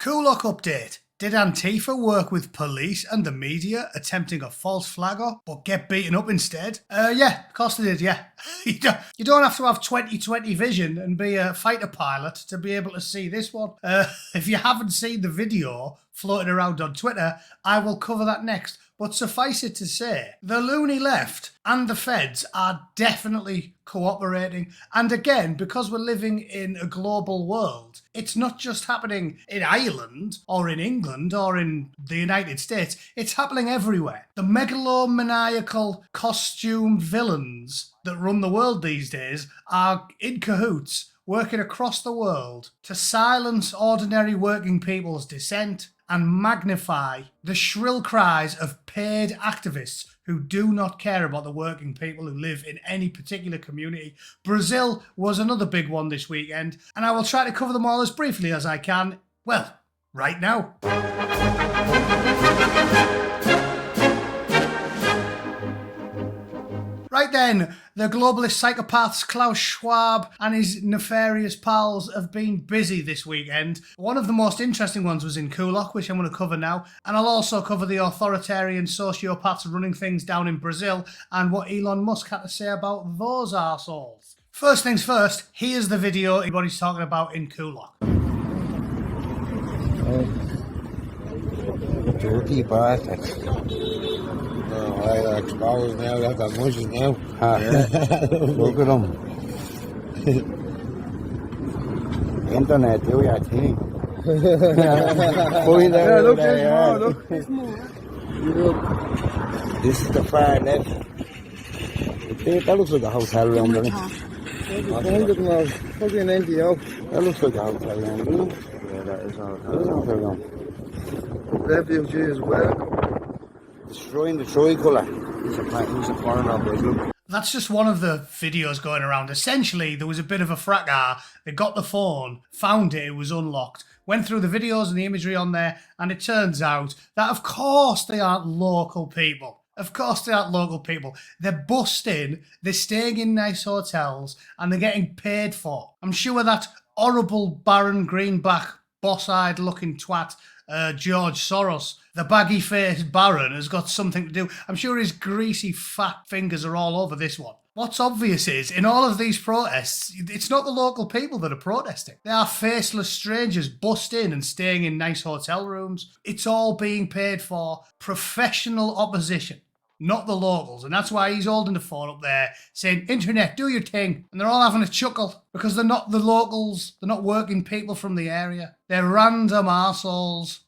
Coolock update. Did Antifa work with police and the media attempting a false flag up, but get beaten up instead? Yeah, of course they did, yeah. You don't have to have 20/20 vision and be a fighter pilot to be able to see this one. If you haven't seen the video floating around on Twitter, I will cover that next. But suffice it to say, the loony left and the feds are definitely cooperating. And again, because we're living in a global world, it's not just happening in Ireland or in England or in the United States, it's happening everywhere. The megalomaniacal costumed villains that run the world these days are in cahoots, working across the world to silence ordinary working people's dissent and magnify the shrill cries of paid activists who do not care about the working people who live in any particular community. Brazil was another big one this weekend, and I will try to cover them all as briefly as I can, well, right now. Right then, the globalist psychopaths Klaus Schwab and his nefarious pals have been busy this weekend. One of the most interesting ones was in Coolock, which I'm going to cover now, and I'll also cover the authoritarian sociopaths running things down in Brazil and what Elon Musk had to say about those arseholes. First things first, here's the video everybody's talking about in Coolock. Dirty bastards. No, I expose now, I've got mushy now. Look at them. Internet, do your thing. Yeah, look, there's more. This is the far left. That looks like a hotel room, doesn't it? Probably an NGO. That looks like a hotel room, doesn't it? Yeah, that is a hotel room. Refugees welcome. Destroying the tricolour. He's a foreigner, but look. That's just one of the videos going around. Essentially, there was a bit of a fracas. They got the phone, found it was unlocked, went through the videos and the imagery on there, and it turns out that, of course, they aren't local people. Of course they aren't local people. They're bussed in, they're staying in nice hotels, and they're getting paid for. I'm sure that horrible Baron Greenback, boss-eyed looking twat, George Soros, the baggy-faced Baron, has got something to do. I'm sure his greasy fat fingers are all over this one. What's obvious is, in all of these protests, it's not the local people that are protesting. They are faceless strangers bussed in and staying in nice hotel rooms. It's all being paid for. Professional opposition, not the locals. And that's why he's holding the phone up there saying, internet, do your thing. And they're all having a chuckle because they're not the locals. They're not working people from the area. They're random arseholes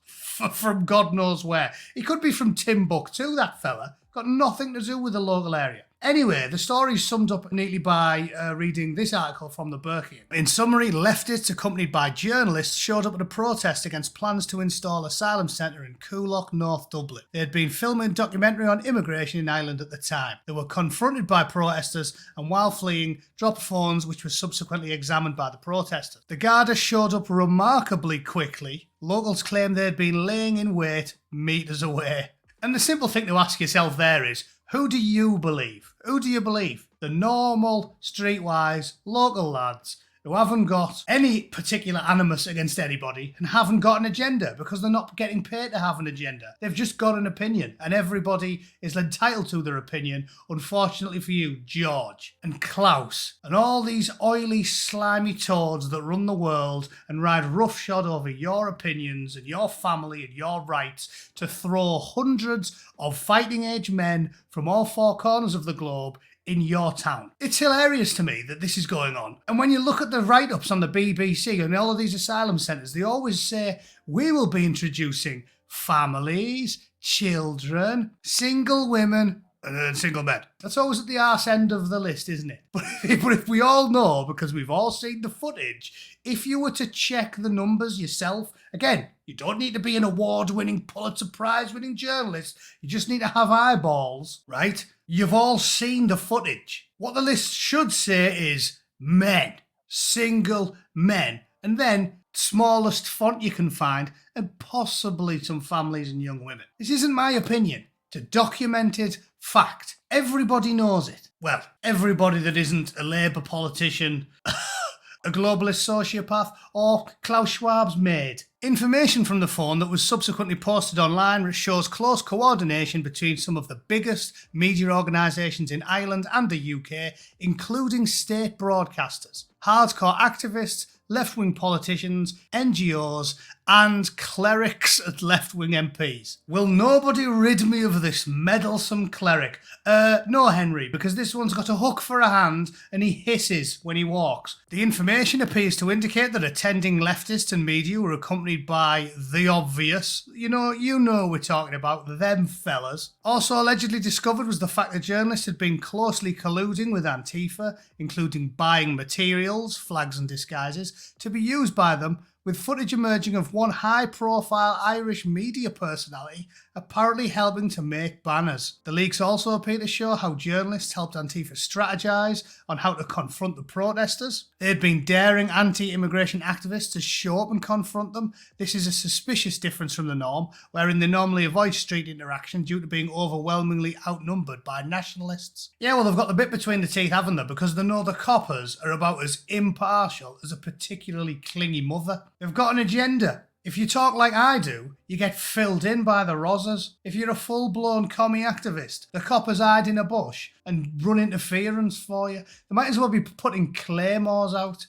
from God knows where. He could be from Timbuktu, that fella. Got nothing to do with the local area. Anyway, the story's summed up neatly by reading this article from the Burkean. In summary, leftists accompanied by journalists showed up at a protest against plans to install asylum centre in Coolock, North Dublin. They had been filming a documentary on immigration in Ireland at the time. They were confronted by protesters and while fleeing, dropped phones which were subsequently examined by the protesters. The Garda showed up remarkably quickly. Locals claimed they had been laying in wait metres away. And the simple thing to ask yourself there is, who do you believe? Who do you believe? The normal, streetwise, local lads who haven't got any particular animus against anybody and haven't got an agenda because they're not getting paid to have an agenda. They've just got an opinion and everybody is entitled to their opinion, unfortunately for you, George and Klaus and all these oily, slimy toads that run the world and ride roughshod over your opinions and your family and your rights to throw hundreds of fighting-age men from all four corners of the globe in your town. It's hilarious to me that this is going on. And when you look at the write-ups on the BBC and all of these asylum centres, they always say, we will be introducing families, children, single women, and single men. That's always at the arse end of the list, isn't it? But if we all know, because we've all seen the footage, if you were to check the numbers yourself, again, you don't need to be an award-winning, Pulitzer Prize-winning journalist. You just need to have eyeballs, right? You've all seen the footage. What the list should say is men, single men, and then smallest font you can find, and possibly some families and young women. This isn't my opinion. It's a documented fact. Everybody knows it. Well, everybody that isn't a Labour politician, a globalist sociopath, or Klaus Schwab's maid. Information from the phone that was subsequently posted online shows close coordination between some of the biggest media organisations in Ireland and the UK, including state broadcasters, hardcore activists, left-wing politicians, NGOs, and clerics at left-wing MPs. Will nobody rid me of this meddlesome cleric? No, Henry, because this one's got a hook for a hand and he hisses when he walks. The information appears to indicate that attending leftists and media were accompanied by the obvious. You know we're talking about, them fellas. Also allegedly discovered was the fact that journalists had been closely colluding with Antifa, including buying materials, flags and disguises, to be used by them, with footage emerging of one high-profile Irish media personality apparently helping to make banners. The leaks also appear to show how journalists helped Antifa strategise on how to confront the protesters. They'd been daring anti-immigration activists to show up and confront them. This is a suspicious difference from the norm, wherein they normally avoid street interaction due to being overwhelmingly outnumbered by nationalists. Yeah, well, they've got the bit between the teeth, haven't they? Because they know the coppers are about as impartial as a particularly clingy mother. They've got an agenda. If you talk like I do, you get filled in by the rozzers. If you're a full-blown commie activist, the coppers hide in a bush and run interference for you. They might as well be putting claymores out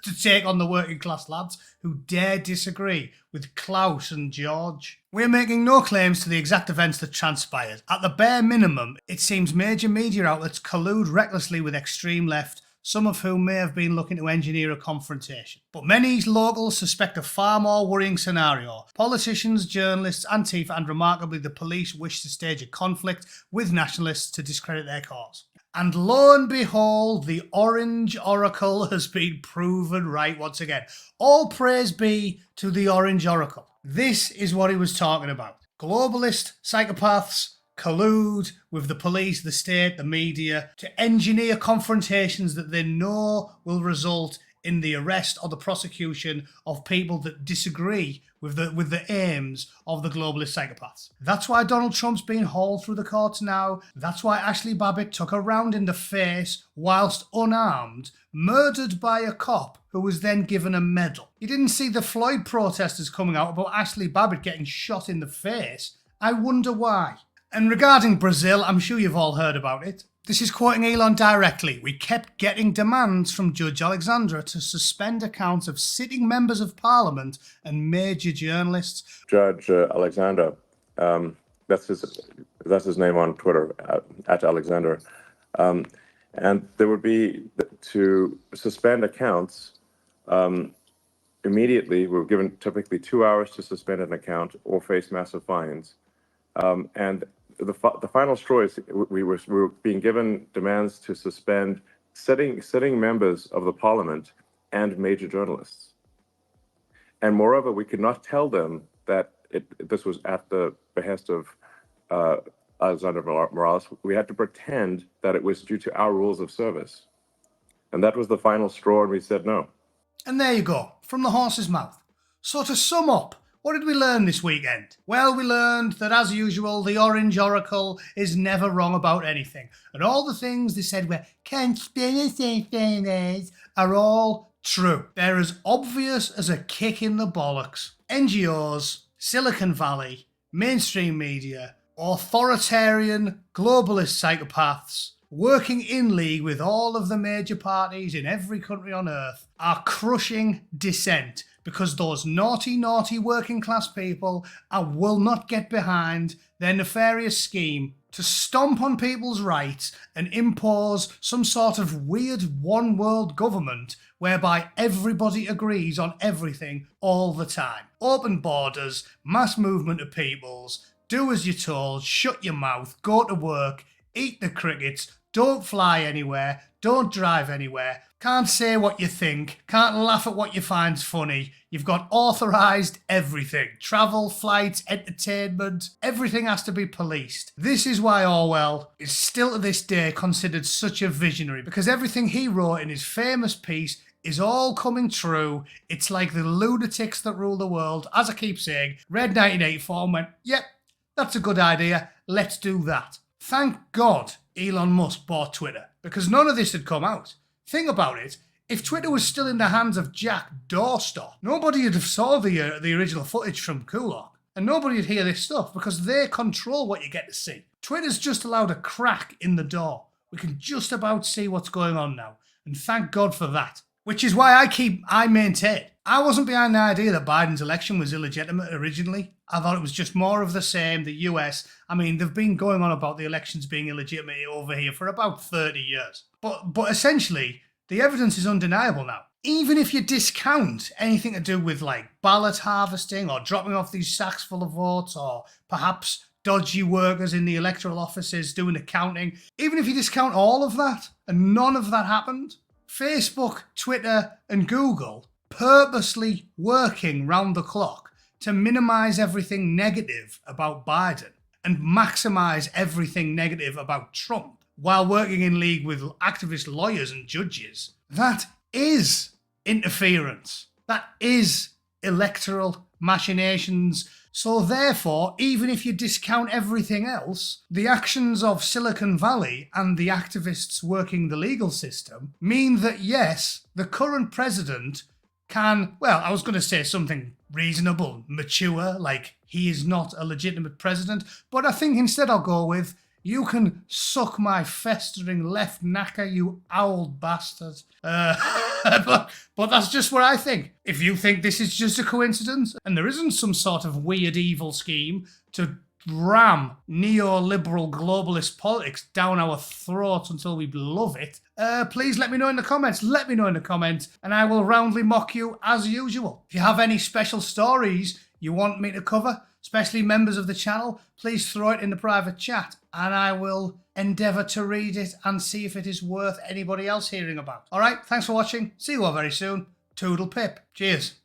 to take on the working class lads who dare disagree with Klaus and George. We're making no claims to the exact events that transpired. At the bare minimum, it seems major media outlets collude recklessly with extreme left, some of whom may have been looking to engineer a confrontation. But many locals suspect a far more worrying scenario. Politicians, journalists, Antifa, and remarkably the police wish to stage a conflict with nationalists to discredit their cause. And lo and behold, the Orange Oracle has been proven right once again. All praise be to the Orange Oracle. This is what he was talking about. Globalist psychopaths collude with the police, the state, the media to engineer confrontations that they know will result in the arrest or the prosecution of people that disagree with the aims of the globalist psychopaths. That's why Donald Trump's being hauled through the courts now. That's why Ashley Babbitt took a round in the face whilst unarmed, murdered by a cop who was then given a medal. You didn't see the Floyd protesters coming out about Ashley Babbitt getting shot in the face. I wonder why. And regarding Brazil, I'm sure you've all heard about it. This is quoting Elon directly. We kept getting demands from Judge Alexandra to suspend accounts of sitting members of parliament and major journalists. Judge Alexander, that's his name on Twitter, at Alexander. And there would be to suspend accounts immediately. We were given typically 2 hours to suspend an account or face massive fines. And the final straw is we were being given demands to suspend sitting members of the parliament and major journalists. And moreover, we could not tell them that this was at the behest of Alexander Morales. We had to pretend that it was due to our rules of service. And that was the final straw, and we said no. And there you go, from the horse's mouth. So to sum up, what did we learn this weekend? Well, we learned that, as usual, the Orange Oracle is never wrong about anything. And all the things they said were conspiracy theories are all true. They're as obvious as a kick in the bollocks. NGOs, Silicon Valley, mainstream media, authoritarian, globalist psychopaths, working in league with all of the major parties in every country on earth, are crushing dissent. Because those naughty working class people will not get behind their nefarious scheme to stomp on people's rights and impose some sort of weird one world government whereby everybody agrees on everything all the time. Open borders, mass movement of peoples, do as you're told, shut your mouth, go to work, eat the crickets, don't fly anywhere, don't drive anywhere, can't say what you think, can't laugh at what you find's funny. You've got authorised everything. Travel, flights, entertainment, everything has to be policed. This is why Orwell is still to this day considered such a visionary, because everything he wrote in his famous piece is all coming true. It's like the lunatics that rule the world, as I keep saying, read 1984 and went, yep, that's a good idea, let's do that. Thank God Elon Musk bought Twitter, because none of this had come out. Think about it. If Twitter was still in the hands of Jack Doorstop, nobody would have saw the original footage from Coolock, and nobody would hear this stuff because they control what you get to see. Twitter's just allowed a crack in the door. We can just about see what's going on now, and thank God for that. Which is why I maintain, I wasn't behind the idea that Biden's election was illegitimate originally. I thought it was just more of the same. The US, I mean, they've been going on about the elections being illegitimate over here for about 30 years. But essentially, the evidence is undeniable now. Even if you discount anything to do with like ballot harvesting or dropping off these sacks full of votes or perhaps dodgy workers in the electoral offices doing accounting, even if you discount all of that and none of that happened, Facebook, Twitter and Google purposely working round the clock to minimise everything negative about Biden and maximise everything negative about Trump while working in league with activist lawyers and judges. That is interference. That is electoral machinations. So therefore, even if you discount everything else, the actions of Silicon Valley and the activists working the legal system mean that yes, the current president can, well, I was going to say something reasonable, mature, like he is not a legitimate president, but I think instead I'll go with, you can suck my festering left knacker, you old bastard. But that's just what I think. If you think this is just a coincidence and there isn't some sort of weird evil scheme to ram neoliberal globalist politics down our throats until we love it, please let me know in the comments. Let me know in the comments and I will roundly mock you as usual. If you have any special stories you want me to cover, especially members of the channel, please throw it in the private chat and I will endeavour to read it and see if it is worth anybody else hearing about. Alright, thanks for watching. See you all very soon. Toodle pip. Cheers.